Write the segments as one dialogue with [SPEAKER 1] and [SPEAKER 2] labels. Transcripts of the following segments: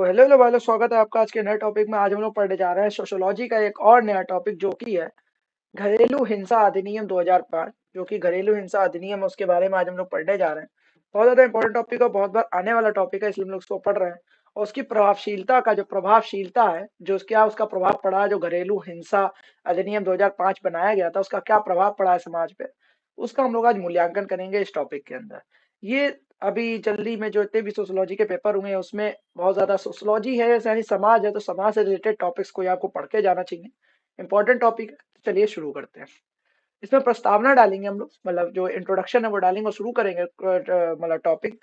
[SPEAKER 1] Hello hello भाई लोग, स्वागत है आपका आज के नए टॉपिक में। आज हम लोग पढ़ने जा रहे हैं सोशियोलॉजी का एक और नया टॉपिक जो कि है घरेलू हिंसा अधिनियम 2005। जो कि घरेलू हिंसा अधिनियम है, उसके बारे में आज हम लोग पढ़ने जा रहे हैं। बहुत ज्यादा इंपॉर्टेंट टॉपिक है, बहुत बार आने वाला टॉपिक है, इसलिए हम लोग उसको पढ़ रहे हैं। और उसकी प्रभावशीलता का जो प्रभावशीलता है, जो क्या उसका प्रभाव पड़ा है, जो घरेलू हिंसा अधिनियम 2005 बनाया गया था उसका क्या प्रभाव पड़ा है समाज पे, उसका हम लोग आज मूल्यांकन करेंगे इस टॉपिक के अंदर। ये अभी जल्दी में जो इतने भी सोशियोलॉजी के पेपर हुए हैं उसमें बहुत ज्यादा सोशियोलॉजी है यानी समाज है, तो समाज से रिलेटेड टॉपिक्स को आपको पढ़ के जाना चाहिए। इंपॉर्टेंट टॉपिक है, तो चलिए शुरू करते हैं। इसमें प्रस्तावना डालेंगे हम लोग, मतलब जो इंट्रोडक्शन है वो डालेंगे और शुरू करेंगे। मतलब टॉपिक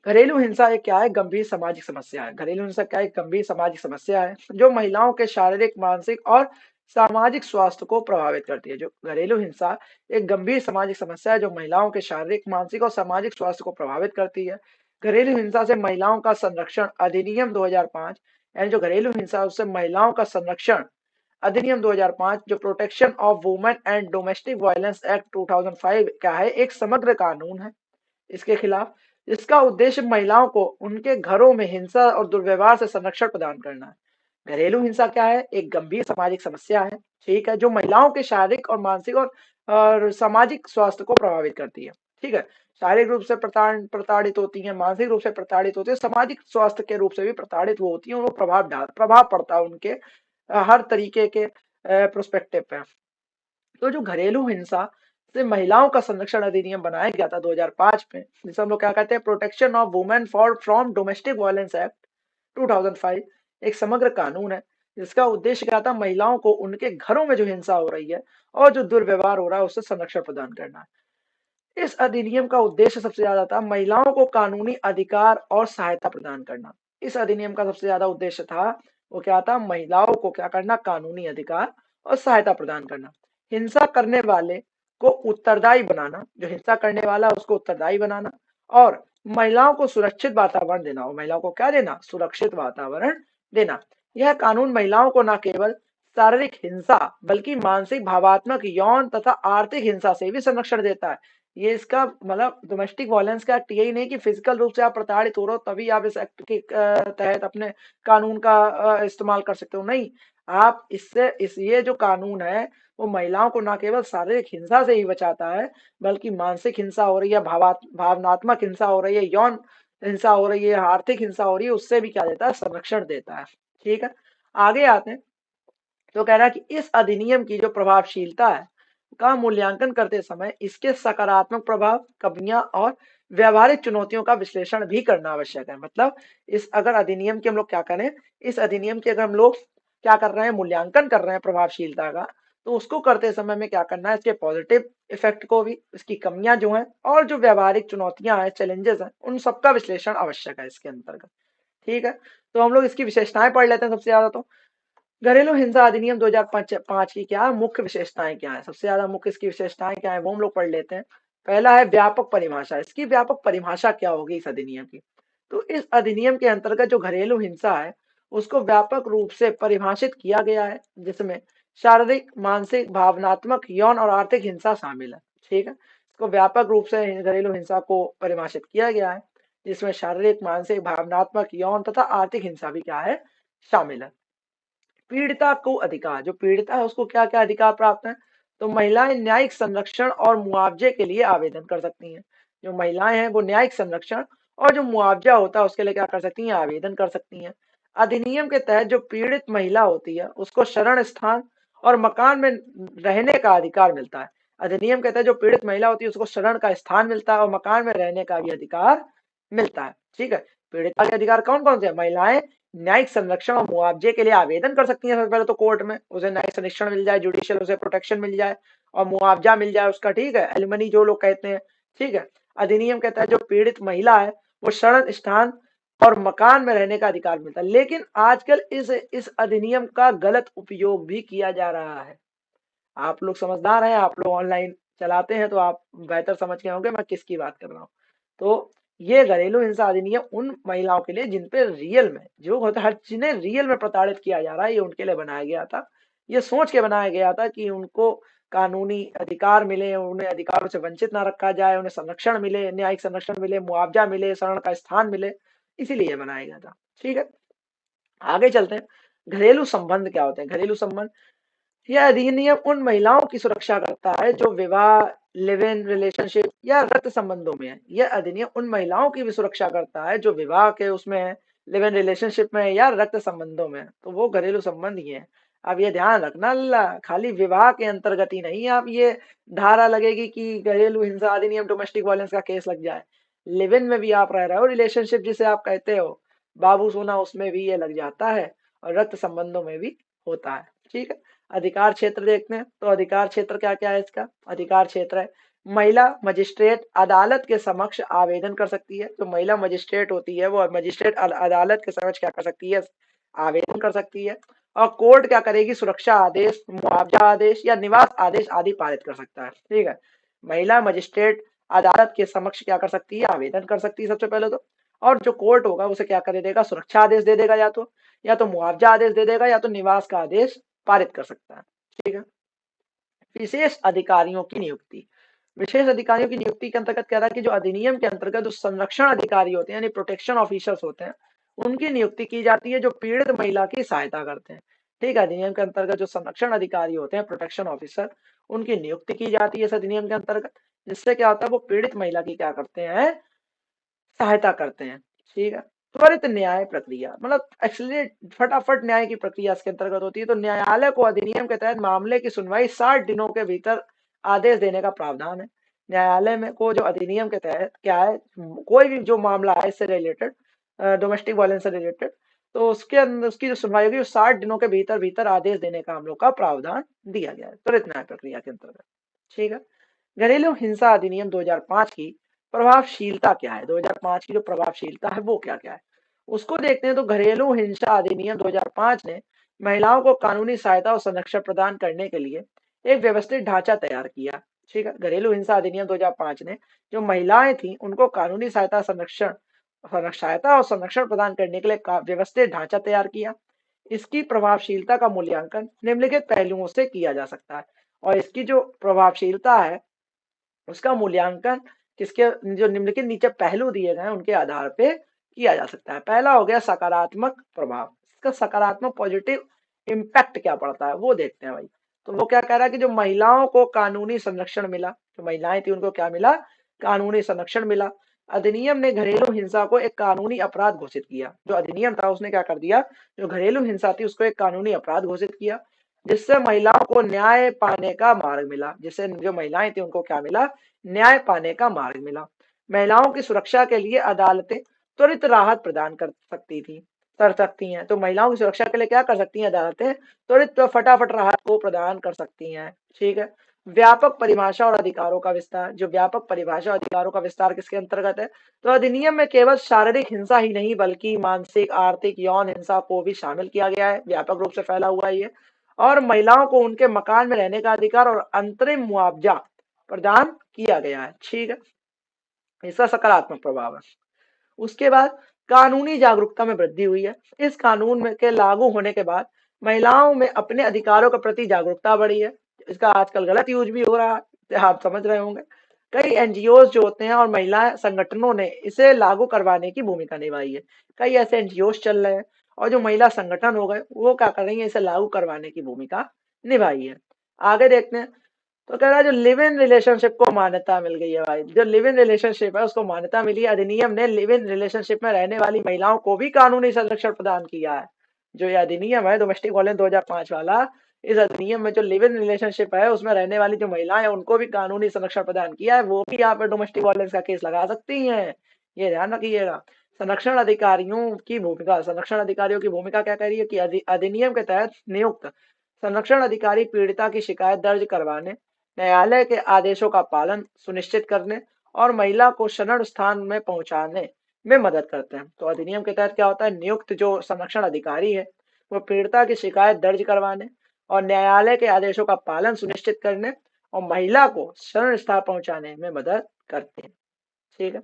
[SPEAKER 1] घरेलू हिंसा एक क्या है, गंभीर सामाजिक समस्या है। घरेलू हिंसा क्या है, एक गंभीर सामाजिक समस्या है जो महिलाओं के शारीरिक, मानसिक और सामाजिक स्वास्थ्य को प्रभावित करती है। जो घरेलू हिंसा एक गंभीर सामाजिक समस्या है जो महिलाओं के शारीरिक, मानसिक और सामाजिक स्वास्थ्य को प्रभावित करती है। घरेलू हिंसा से महिलाओं का संरक्षण अधिनियम 2005, यानी जो घरेलू हिंसा है उससे महिलाओं का संरक्षण अधिनियम 2005, जो protection of women and domestic violence act 2005 क्या है, एक समग्र कानून है इसके खिलाफ। इसका उद्देश्य महिलाओं को उनके घरों में हिंसा और दुर्व्यवहार से संरक्षण प्रदान करना है। घरेलू हिंसा क्या है, एक गंभीर सामाजिक समस्या है, ठीक है, जो महिलाओं के शारीरिक और मानसिक और सामाजिक स्वास्थ्य को प्रभावित करती है। ठीक है, शारीरिक रूप से प्रताड़ित होती है, मानसिक रूप से प्रताड़ित होती है, सामाजिक स्वास्थ्य के रूप से भी प्रताड़ित वो होती है, वो प्रभाव पड़ता है उनके हर तरीके के प्रोस्पेक्टिव पे। तो जो घरेलू हिंसा से महिलाओं का संरक्षण अधिनियम बनाया गया था 2005 में, जिसे हम लोग क्या कहते हैं, protection of women for from domestic violence act 2005, एक समग्र कानून है जिसका उद्देश्य क्या था, महिलाओं को उनके घरों में जो हिंसा हो रही है और जो दुर्व्यवहार हो रहा है उससे संरक्षण प्रदान करना है। इस अधिनियम का उद्देश्य सबसे ज्यादा था महिलाओं को कानूनी अधिकार और सहायता प्रदान करना। इस अधिनियम का सबसे ज्यादा उद्देश्य था, वो क्या था, महिलाओं को क्या करना, कानूनी अधिकार और सहायता प्रदान करना। हिंसा करने वाले को उत्तरदायी बनाना, जो हिंसा करने वाला है उसको उत्तरदायी बनाना, और महिलाओं को सुरक्षित वातावरण देना, और महिलाओं को क्या देना, सुरक्षित वातावरण देना। यह कानून महिलाओं को न केवल शारीरिक हिंसा बल्कि मानसिक, भावात्मक, यौन तथा आर्थिक हिंसा से भी संरक्षण देता है। ये इसका मतलब डोमेस्टिक वायलेंस का एक्ट यही नहीं कि फिजिकल रूप से आप प्रताड़ित हो रहे हो तभी आप इस एक्ट के तहत अपने कानून का इस्तेमाल कर सकते हो, नहीं। आप इससे इस ये जो कानून है वो महिलाओं को न केवल शारीरिक हिंसा से ही बचाता है, बल्कि मानसिक हिंसा हो रही है, भावनात्मक हिंसा हो रही है, यौन हिंसा हो रही है, आर्थिक हिंसा हो रही है, उससे भी क्या देता है, संरक्षण देता है। ठीक है, आगे आते हैं। तो कह रहा है कि इस अधिनियम की जो प्रभावशीलता है का मूल्यांकन करते समय इसके सकारात्मक प्रभाव, कमियां और व्यवहारिक चुनौतियों का विश्लेषण भी करना आवश्यक है। मतलब इस अगर अधिनियम की हम लोग क्या करें, इस अधिनियम की अगर हम लोग क्या कर रहे हैं, मूल्यांकन कर रहे हैं प्रभावशीलता का, तो उसको करते समय में क्या करना है, इसके पॉजिटिव इफेक्ट को भी, इसकी कमियां जो हैं और जो व्यवहारिक चुनौतियां हैं, चैलेंजेस हैं, उन सबका विश्लेषण आवश्यक है इसके अंतर्गत। ठीक है, तो हम लोग इसकी विशेषताएं पढ़ लेते हैं। सबसे ज्यादा तो घरेलू हिंसा अधिनियम 2005 की क्या मुख्य विशेषताएं क्या है, सबसे ज्यादा मुख्य इसकी विशेषताएं क्या है वो हम लोग पढ़ लेते हैं। पहला है व्यापक परिभाषा। इसकी व्यापक परिभाषा क्या होगी इस अधिनियम की, तो इस अधिनियम के अंतर्गत जो घरेलू हिंसा है उसको व्यापक रूप से परिभाषित किया गया है, जिसमें शारीरिक, मानसिक, भावनात्मक, यौन और आर्थिक हिंसा शामिल है। ठीक है, इसको व्यापक रूप से घरेलू हिंसा को परिभाषित किया गया है, जिसमें शारीरिक, मानसिक, भावनात्मक, यौन तथा आर्थिक हिंसा भी क्या है, शामिल है। पीड़िता को अधिकार, जो पीड़िता है उसको क्या क्या अधिकार प्राप्त है, तो महिलाएं न्यायिक संरक्षण और मुआवजे के लिए आवेदन कर सकती हैं। जो महिलाएं हैं वो न्यायिक संरक्षण और जो मुआवजा होता है उसके लिए क्या कर सकती हैं, आवेदन कर सकती हैं। अधिनियम के तहत जो पीड़ित महिला होती है उसको शरण स्थान और मकान में रहने का अधिकार मिलता है। अधिनियम के तहत जो पीड़ित महिला होती है उसको शरण का स्थान मिलता है और मकान में रहने का भी अधिकार मिलता है। ठीक है, पीड़िता के अधिकार कौन कौन से हैं, महिलाएं न्यायिक संरक्षण और मुआवजे के लिए आवेदन कर सकती हैं। सबसे पहले तो कोर्ट में उसे न्यायिक संरक्षण मिल जाए, जुडिशियल उसे प्रोटेक्शन मिल जाए और मुआवजा मिल जाए उसका। ठीक है, एलिमनी जो लोग कहते हैं। ठीक है, अधिनियम के तहत जो पीड़ित महिला है वो शरण स्थान और मकान में रहने का अधिकार मिलता है। लेकिन आजकल इस अधिनियम का गलत उपयोग भी किया जा रहा है। आप लोग समझदार हैं, आप लोग ऑनलाइन चलाते हैं तो आप बेहतर समझ के होंगे मैं किसकी बात कर रहा हूँ। तो ये घरेलू हिंसा अधिनियम उन महिलाओं के लिए जिन पे रियल में जो होता है, जिन्हें रियल में प्रताड़ित किया जा रहा है, ये उनके लिए बनाया गया था। ये सोच के बनाया गया था कि उनको कानूनी अधिकार मिले, उन्हें अधिकारों से वंचित ना रखा जाए, उन्हें संरक्षण मिले, न्यायिक संरक्षण मिले, मुआवजा मिले, शरण का स्थान मिले। इसीलिए बनाया गया था। ठीक है, आगे चलते हैं। घरेलू संबंध क्या होते हैं? घरेलू संबंध, यह अधिनियम उन महिलाओं की सुरक्षा करता है जो विवाह, लिव इन रिलेशनशिप या रक्त संबंधों में है। यह अधिनियम उन महिलाओं की भी सुरक्षा करता है जो विवाह के उसमें है, लिव इन रिलेशनशिप में है या रक्त संबंधों में है। तो वो घरेलू संबंध ही है। अब ये ध्यान रखना, खाली विवाह के अंतर्गत ही नहीं आप ये धारा लगेगी कि घरेलू हिंसा अधिनियम डोमेस्टिक वायलेंस का केस लग जाए। लिव इन में भी आप रह रहे हो, रिलेशनशिप जिसे आप कहते हो, बाबू सोना, उसमें भी ये लग जाता है और रक्त संबंधों में भी होता है। ठीक है, अधिकार क्षेत्र देखते हैं। तो अधिकार क्षेत्र क्या क्या है इसका? अधिकार क्षेत्र है, महिला मजिस्ट्रेट अदालत के समक्ष आवेदन कर सकती है। तो महिला मजिस्ट्रेट होती है वो मजिस्ट्रेट अदालत के समक्ष क्या कर सकती है? आवेदन कर सकती है। और कोर्ट क्या करेगी? सुरक्षा आदेश, मुआवजा आदेश या निवास आदेश आदि पारित कर सकता है। ठीक है, महिला मजिस्ट्रेट अदालत के समक्ष क्या कर सकती है? आवेदन कर सकती है सबसे पहले तो। और जो कोर्ट होगा उसे क्या कर देगा? सुरक्षा आदेश दे देगा, या तो मुआवजा आदेश दे देगा, या तो निवास का आदेश पारित कर सकता है। ठीक है, विशेष अधिकारियों की नियुक्ति। विशेष अधिकारियों की नियुक्ति के अंतर्गत कह रहा है कि जो अधिनियम के अंतर्गत जो संरक्षण अधिकारी होते हैं यानी प्रोटेक्शन ऑफिसर्स होते हैं, उनकी नियुक्ति की जाती है जो पीड़ित महिला की सहायता करते हैं। ठीक है, अधिनियम के अंतर्गत जो संरक्षण अधिकारी होते हैं, प्रोटेक्शन ऑफिसर, उनकी नियुक्ति की जाती है इस अधिनियम के अंतर्गत। जिससे क्या होता है? वो पीड़ित महिला की क्या करते हैं? सहायता करते हैं। ठीक है, त्वरित न्याय प्रक्रिया, मतलब एक्सीलरेट, फटाफट न्याय की प्रक्रिया इसके अंतर्गत होती है। तो न्यायालय को अधिनियम के तहत मामले की सुनवाई 60 दिनों के भीतर आदेश देने का प्रावधान है। न्यायालय में को जो अधिनियम के तहत क्या है, कोई भी जो मामला है इससे रिलेटेड, डोमेस्टिक वायलेंस से रिलेटेड, तो उसके अंदर उसकी जो सुनवाई होगी वो 60 दिनों के भीतर भीतर आदेश देने का हम लोग का प्रावधान दिया गया है त्वरित न्याय प्रक्रिया के अंतर्गत। ठीक है, घरेलू हिंसा अधिनियम 2005 की प्रभावशीलता क्या है? 2005 की जो प्रभावशीलता है वो क्या क्या है, उसको देखते हैं। तो घरेलू हिंसा अधिनियम 2005 ने महिलाओं को कानूनी सहायता और संरक्षण प्रदान करने के लिए एक व्यवस्थित ढांचा तैयार किया। ठीक है, घरेलू हिंसा अधिनियम 2005 ने जो महिलाएं थी उनको कानूनी सहायता और संरक्षण प्रदान करने के लिए व्यवस्थित ढांचा तैयार किया। इसकी प्रभावशीलता का मूल्यांकन निम्नलिखित पहलुओं से किया जा सकता है। और इसकी जो प्रभावशीलता है उसका मूल्यांकन किसके, जो निम्नलिखित नीचे पहलू दिए गए हैं उनके आधार पे किया जा सकता है। पहला हो गया सकारात्मक प्रभाव। इसका सकारात्मक पॉजिटिव इम्पैक्ट क्या पड़ता है वो देखते हैं भाई। तो वो क्या कह रहा है कि जो महिलाओं को कानूनी संरक्षण मिला, जो महिलाएं थी उनको क्या मिला? कानूनी संरक्षण मिला। अधिनियम ने घरेलू हिंसा को एक कानूनी अपराध घोषित किया। जो अधिनियम था उसने क्या कर दिया? जो घरेलू हिंसा थी उसको एक कानूनी अपराध घोषित किया, जिससे महिलाओं को न्याय पाने का मार्ग मिला। जिससे जो महिलाएं थी उनको क्या मिला? न्याय पाने का मार्ग मिला। महिलाओं की सुरक्षा के लिए अदालतें त्वरित राहत प्रदान कर सकती हैं। तो महिलाओं की सुरक्षा के लिए क्या कर सकती हैं अदालतें? त्वरित फटाफट राहत को प्रदान कर सकती हैं। ठीक है, व्यापक परिभाषा और अधिकारों का विस्तार। जो व्यापक परिभाषा और अधिकारों का विस्तार किसके अंतर्गत है? तो अधिनियम में केवल शारीरिक हिंसा ही नहीं बल्कि मानसिक, आर्थिक, यौन हिंसा को भी शामिल किया गया है। व्यापक रूप से फैला हुआ है ये। और महिलाओं को उनके मकान में रहने का अधिकार और अंतरिम मुआवजा प्रदान किया गया है। ठीक है, इसका सकारात्मक प्रभाव है। उसके बाद कानूनी जागरूकता में वृद्धि हुई है। इस कानून में के लागू होने के बाद महिलाओं में अपने अधिकारों के प्रति जागरूकता बढ़ी है। इसका आजकल गलत यूज भी हो रहा है, आप समझ रहे होंगे। कई एनजीओ जो होते हैं और महिला संगठनों ने इसे लागू करवाने की भूमिका निभाई है। कई ऐसे एनजीओ चल रहे हैं और जो महिला संगठन हो गए वो क्या कर रही है? इसे लागू करवाने की भूमिका निभाई है। आगे देखते हैं। तो कह रहा है जो लिव इन रिलेशनशिप को मान्यता मिल गई है भाई। जो लिव इन रिलेशनशिप है उसको मान्यता मिली है। अधिनियम ने लिव इन रिलेशनशिप में रहने वाली महिलाओं को भी कानूनी संरक्षण प्रदान किया है। जो ये अधिनियम है डोमेस्टिक वायलेंस 2005 वाला, इस अधिनियम में जो लिव इन रिलेशनशिप है उसमें रहने वाली जो महिलाएं हैं उनको भी कानूनी संरक्षण प्रदान किया है। वो भी यहाँ पे डोमेस्टिक वायलेंस का केस लगा सकती हैं, ये ध्यान रखिएगा। संरक्षण अधिकारियों की भूमिका क्या कह रही है कि अधिनियम के तहत नियुक्त संरक्षण अधिकारी पीड़िता की शिकायत दर्ज करवाने, न्यायालय के आदेशों का पालन सुनिश्चित करने और महिला को शरण स्थान में पहुंचाने में मदद करते हैं। तो अधिनियम के तहत क्या होता है? नियुक्त जो संरक्षण अधिकारी है वो पीड़िता की शिकायत दर्ज करवाने और न्यायालय के आदेशों का पालन सुनिश्चित करने और महिला को शरण स्थान पहुंचाने में मदद करते हैं। ठीक है,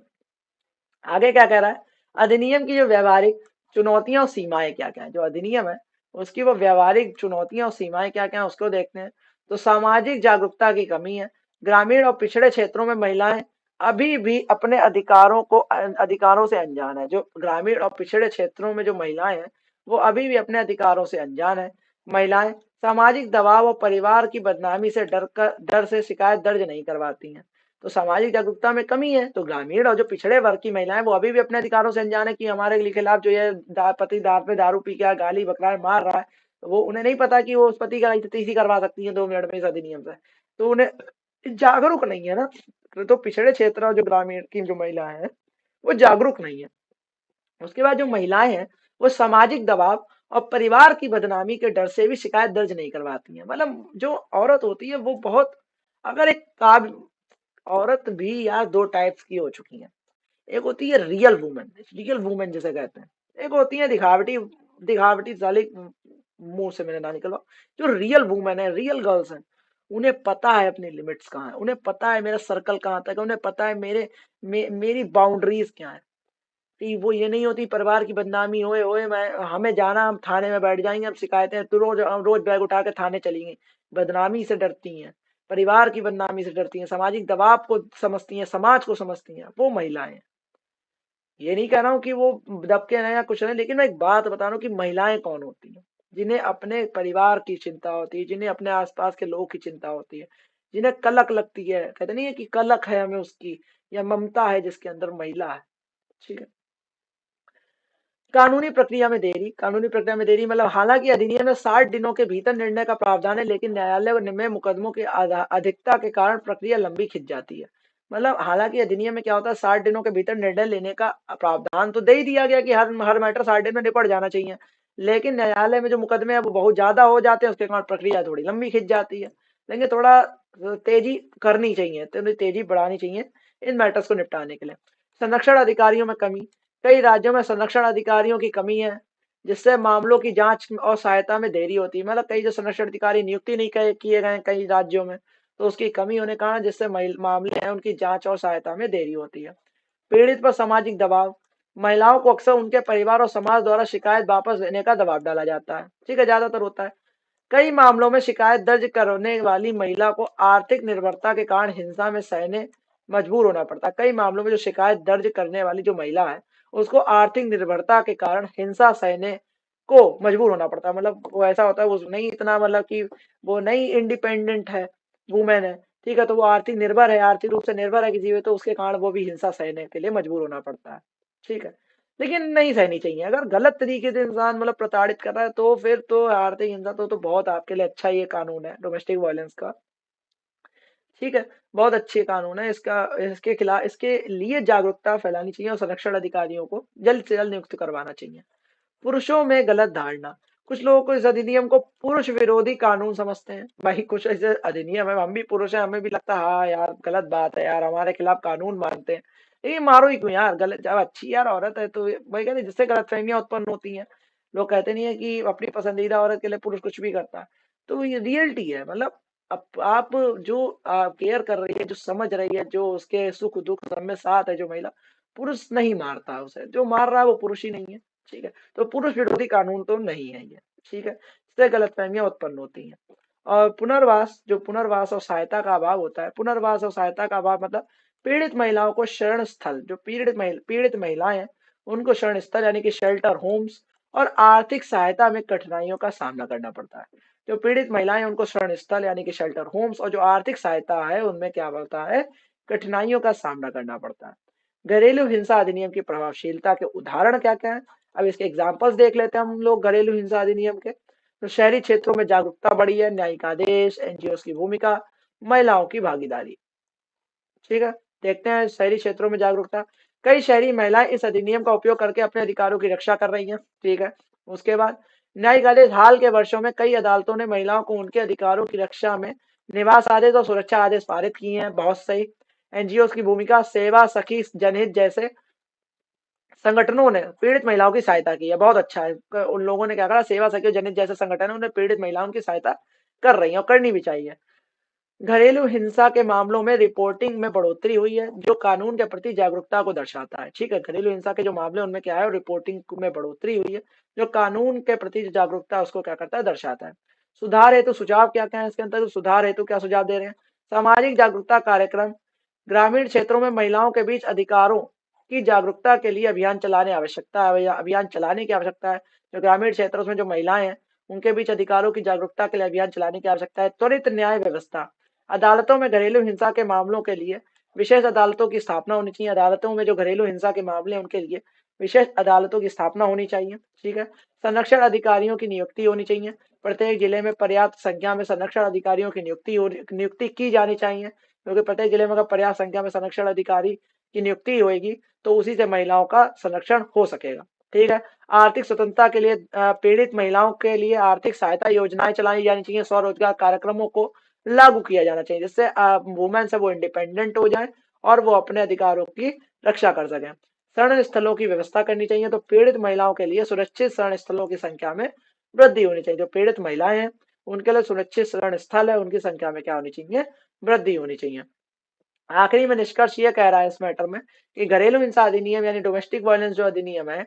[SPEAKER 1] आगे क्या कह रहा है? अधिनियम की जो व्यवहारिक चुनौतियां और सीमाएं क्या क्या है। जो अधिनियम है उसकी वो व्यवहारिक चुनौतियां और सीमाएं क्या क्या है उसको देखते हैं। तो सामाजिक जागरूकता की कमी है। ग्रामीण और पिछड़े क्षेत्रों में महिलाएं अभी भी अपने अधिकारों से अनजान है। जो ग्रामीण और पिछड़े क्षेत्रों में जो महिलाएं हैं, वो अभी भी अपने अधिकारों से अनजान है। महिलाएं सामाजिक दबाव और परिवार की बदनामी से डर से शिकायत दर्ज नहीं करवाती हैं। तो सामाजिक जागरूकता में कमी है। तो ग्रामीण और जो पिछड़े वर्ग की महिलाएं वो अभी भी अपने अधिकारों से अनजान है कि हमारे खिलाफ जो ये पति दारू पे दारू पी के गाली बक रहा है, मार रहा है, तो वो उन्हें नहीं पता कि वो उस पति का इसी करवा सकती है 2 मिनट में इस अधिनियम से। तो उन्हें जागरूक नहीं है ना। तो पिछड़े क्षेत्र और जो ग्रामीण की जो महिलाएं हैं वो जागरूक नहीं है। उसके बाद जो महिलाएं हैं वो सामाजिक दबाव और परिवार की बदनामी के डर से भी शिकायत दर्ज नहीं करवाती हैं। मतलब जो औरत होती है वो बहुत, अगर एक काब औरत भी यार दो टाइप्स की हो चुकी है। एक होती है रियल वुमेन जिसे कहते हैं। एक होती है दिखावटी, दिखावटी साली, मुंह से मेरे ना निकलवा। जो रियल वुमेन है, रियल गर्ल्स हैं, उन्हें पता है अपनी लिमिट्स कहाँ है, उन्हें पता है मेरा सर्कल कहाँ तक है, उन्हें पता है मेरी बाउंड्रीज क्या है। कि वो ये नहीं होती परिवार की बदनामी होए होए मैं हमें जाना, हम थाने में बैठ जाएंगे, हम शिकायतें तो रोज रोज बैग उठा के थाने चली गई। बदनामी से डरती हैं, परिवार की बदनामी से डरती हैं, सामाजिक दबाव को समझती हैं, समाज को समझती हैं, वो महिलाएं हैं। ये नहीं कह रहा हूँ कि वो दबके रहें या कुछ नहीं, लेकिन मैं एक बात बता रहा हूँ कि महिलाएं कौन होती हैं। जिन्हें अपने परिवार की चिंता होती है, जिन्हें अपने आसपास के लोगों की चिंता होती है, जिन्हें कलक लगती है, कहते नहीं है कि कलक है हमें उसकी, या ममता है जिसके अंदर महिला है। ठीक है। कानूनी प्रक्रिया में देरी मतलब हालांकि अधिनियम में 60 दिनों के भीतर निर्णय का प्रावधान है, लेकिन न्यायालय में मुकदमों की अधिकता के कारण प्रक्रिया लंबी खिंच जाती है। मतलब हालांकि अधिनियम में क्या होता है, 60 दिनों के भीतर निर्णय लेने का प्रावधान तो दे ही दिया गया कि हर मैटर 60 दिन में निपट जाना चाहिए, लेकिन न्यायालय में जो मुकदमे हैं वो बहुत ज्यादा हो जाते हैं, उसके कारण प्रक्रिया थोड़ी लंबी खिंच जाती है। लेकिन थोड़ा तेजी करनी चाहिए, तो तेजी बढ़ानी चाहिए इन मैटर्स को निपटाने के लिए। संरक्षण अधिकारियों में कमी, कई राज्यों में संरक्षण अधिकारियों की कमी है, जिससे मामलों की जांच और सहायता में देरी होती है। मतलब कई जो संरक्षण अधिकारी नियुक्ति नहीं किए गए हैं कई राज्यों में, तो उसकी कमी होने के कारण जिससे मामले हैं उनकी जांच और सहायता में देरी होती है। पीड़ित पर सामाजिक दबाव, महिलाओं को अक्सर उनके परिवार और समाज द्वारा शिकायत वापस लेने का दबाव डाला जाता है। ठीक है, ज्यादातर होता है। कई मामलों में शिकायत दर्ज करने वाली महिला को आर्थिक निर्भरता के कारण हिंसा में सहने मजबूर होना पड़ता है। कई मामलों में जो शिकायत दर्ज करने वाली जो महिला है उसको आर्थिक निर्भरता के कारण हिंसा सहने को मजबूर होना पड़ता है। मतलब वो ऐसा होता है वो नहीं इतना, मतलब कि वो नहीं इंडिपेंडेंट है, वुमेन है, ठीक है, तो वो आर्थिक निर्भर है, आर्थिक रूप से निर्भर है किसी पे, तो उसके कारण वो भी हिंसा सहने के लिए मजबूर होना पड़ता है। ठीक है, लेकिन नहीं सहनी चाहिए। अगर गलत तरीके से इंसान मतलब प्रताड़ित कर रहा है तो फिर तो आर्थिक हिंसा तो बहुत आपके लिए अच्छा ये कानून है डोमेस्टिक वायलेंस का। ठीक है, बहुत अच्छी कानून है इसका। इसके खिलाफ, इसके लिए जागरूकता फैलानी चाहिए और संरक्षण अधिकारियों को जल्द से जल्द नियुक्त करवाना चाहिए। पुरुषों में गलत धारणा, कुछ लोगों को इस अधिनियम को पुरुष विरोधी कानून समझते हैं। भाई कुछ ऐसे अधिनियम है, हम भी पुरुष हैं, हमें भी लगता है हाँ यार गलत बात है यार, हमारे खिलाफ कानून मानते हैं, ये मारो ही क्यों यार, गलत जब अच्छी यार औरत है तो भाई कहते हैं, जिससे गलतफहमियां उत्पन्न होती हैं। लोग कहते नहीं है कि अपनी पसंदीदा औरत के लिए पुरुष कुछ भी करता है, तो ये रियलिटी है। मतलब आप जो केयर कर रही है, जो समझ रही है, जो उसके सुख दुख सब में साथ है जो महिला, पुरुष नहीं मारता है उसे, जो मार रहा है वो पुरुष ही नहीं है। ठीक है, तो पुरुष विरोधी कानून तो नहीं है ये। ठीक है, इससे गलतफहमियां उत्पन्न होती हैं। और पुनर्वास, जो पुनर्वास और सहायता का अभाव होता है, पुनर्वास और सहायता का अभाव मतलब पीड़ित महिलाओं को शरण स्थल, जो पीड़ित महिलाएं हैं उनको शरण स्थल यानी कि शेल्टर होम्स और आर्थिक सहायता में कठिनाइयों का सामना करना पड़ता है। जो पीड़ित महिलाएं हैं, उनको शरण स्थल यानी कि शेल्टर होम्स और जो आर्थिक सहायता है उनमें क्या होता है, कठिनाइयों का सामना करना पड़ता है। घरेलू हिंसा अधिनियम की प्रभावशीलता के उदाहरण क्या क्या है, अब इसके एग्जांपल्स देख लेते हैं हम लोग घरेलू हिंसा अधिनियम के। तो शहरी क्षेत्रों में जागरूकता बढ़ी है, न्यायिक आदेश, एनजीओ की भूमिका, महिलाओं की भागीदारी। ठीक है, देखते हैं शहरी क्षेत्रों में जागरूकता। कई शहरी महिलाएं इस अधिनियम का उपयोग करके अपने अधिकारों की रक्षा कर रही हैं। ठीक है, उसके बाद न्यायिक आदेश, हाल के वर्षों में कई अदालतों ने महिलाओं को उनके अधिकारों की रक्षा में निवास आदेश और सुरक्षा आदेश पारित किए हैं, बहुत सही। एनजीओ की भूमिका, सेवा सखी जनहित जैसे संगठनों ने पीड़ित महिलाओं की सहायता की है, बहुत अच्छा है। उन लोगों ने क्या करा, सेवा सखी और जनहित जैसे संगठन है उन्हें पीड़ित महिलाओं की सहायता कर रही है और करनी भी चाहिए। घरेलू हिंसा के मामलों में रिपोर्टिंग में बढ़ोतरी हुई है, जो कानून के प्रति जागरूकता को दर्शाता है। ठीक है, घरेलू हिंसा के जो मामले उनमें क्या है, रिपोर्टिंग में बढ़ोतरी हुई है, जो कानून के प्रति जो जागरूकता है उसको क्या करता है, दर्शाता है। सुधार हेतु सुझाव क्या क्या है इसके अंतर्गत, सुधार हेतु क्या सुझाव दे रहे हैं, सामाजिक जागरूकता कार्यक्रम, ग्रामीण क्षेत्रों में महिलाओं के बीच अधिकारों की जागरूकता के लिए अभियान चलाने की आवश्यकता है। जो ग्रामीण क्षेत्रों में जो महिलाएं हैं, उनके बीच अधिकारों की जागरूकता के लिए अभियान चलाने की आवश्यकता है। त्वरित न्याय व्यवस्था, अदालतों में घरेलू हिंसा के मामलों के लिए विशेष अदालतों की स्थापना होनी चाहिए। अदालतों में जो घरेलू हिंसा के मामले हैं, उनके लिए विशेष अदालतों की स्थापना होनी चाहिए। ठीक है। संरक्षण अधिकारियों की नियुक्ति होनी चाहिए। प्रत्येक जिले में पर्याप्त संख्या में संरक्षण अधिकारियों की नियुक्ति की जानी चाहिए, क्योंकि प्रत्येक जिले में अगर पर्याप्त संख्या में संरक्षण अधिकारी की नियुक्ति होगी तो उसी से महिलाओं का संरक्षण हो सकेगा। ठीक है। आर्थिक स्वतंत्रता के लिए पीड़ित महिलाओं के लिए आर्थिक सहायता योजनाएं चलाई जानी चाहिए। स्वरोजगार कार्यक्रमों को लागू किया जाना चाहिए, जिससे वुमेन से वो इंडिपेंडेंट हो जाए और वो अपने अधिकारों की रक्षा कर सकें। शरण स्थलों की व्यवस्था करनी चाहिए। तो पीड़ित महिलाओं के लिए सुरक्षित शरण स्थलों की संख्या में वृद्धि होनी चाहिए। जो पीड़ित महिलाएं हैं, उनके लिए सुरक्षित शरण स्थल है, उनकी संख्या में क्या होनी चाहिए, वृद्धि होनी चाहिए। आखिरी में निष्कर्ष ये कह रहा है इस मैटर में कि घरेलू हिंसा अधिनियम यानी डोमेस्टिक वायलेंस जो अधिनियम है,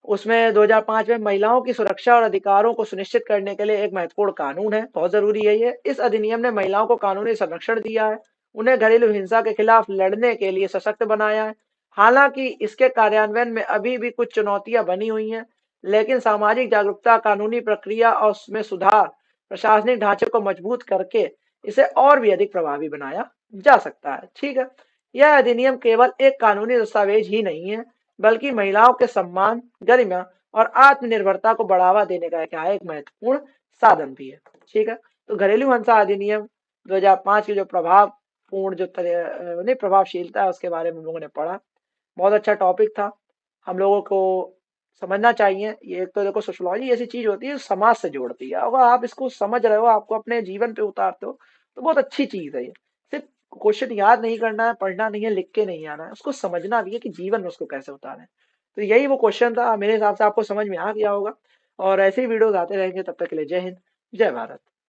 [SPEAKER 1] उसमें 2005 में महिलाओं की सुरक्षा और अधिकारों को सुनिश्चित करने के लिए एक महत्वपूर्ण कानून है। बहुत जरूरी है ये। इस अधिनियम ने महिलाओं को कानूनी संरक्षण दिया है, उन्हें घरेलू हिंसा के खिलाफ लड़ने के लिए सशक्त बनाया है। हालांकि इसके कार्यान्वयन में अभी भी कुछ चुनौतियां बनी हुई हैं, लेकिन सामाजिक जागरूकता, कानूनी प्रक्रिया और उसमें सुधार, प्रशासनिक ढांचे को मजबूत करके इसे और भी अधिक प्रभावी बनाया जा सकता है। ठीक है। यह अधिनियम केवल एक कानूनी दस्तावेज ही नहीं है, बल्कि महिलाओं के सम्मान, गरिमा और आत्मनिर्भरता को बढ़ावा देने का क्या है, एक महत्वपूर्ण साधन भी है। ठीक है। तो घरेलू हिंसा अधिनियम 2005 की जो प्रभावपूर्ण नहीं प्रभावशीलता है, उसके बारे में हम लोगों ने पढ़ा। बहुत अच्छा टॉपिक था। हम लोगों को समझना चाहिए। ये एक तो देखो, सोशोलॉजी ऐसी चीज होती है जो समाज से जोड़ती है। अगर आप इसको समझ रहे हो, आपको अपने जीवन पे उतारते हो, तो बहुत अच्छी चीज है ये। सिर्फ क्वेश्चन याद नहीं करना है, पढ़ना नहीं है, लिख के नहीं आना है, उसको समझना भी है कि जीवन में उसको कैसे उतारें। तो यही वो क्वेश्चन था। मेरे हिसाब से आपको समझ में आ गया होगा। और ऐसे ही वीडियोस आते रहेंगे। तब तक के लिए जय हिंद, जय भारत।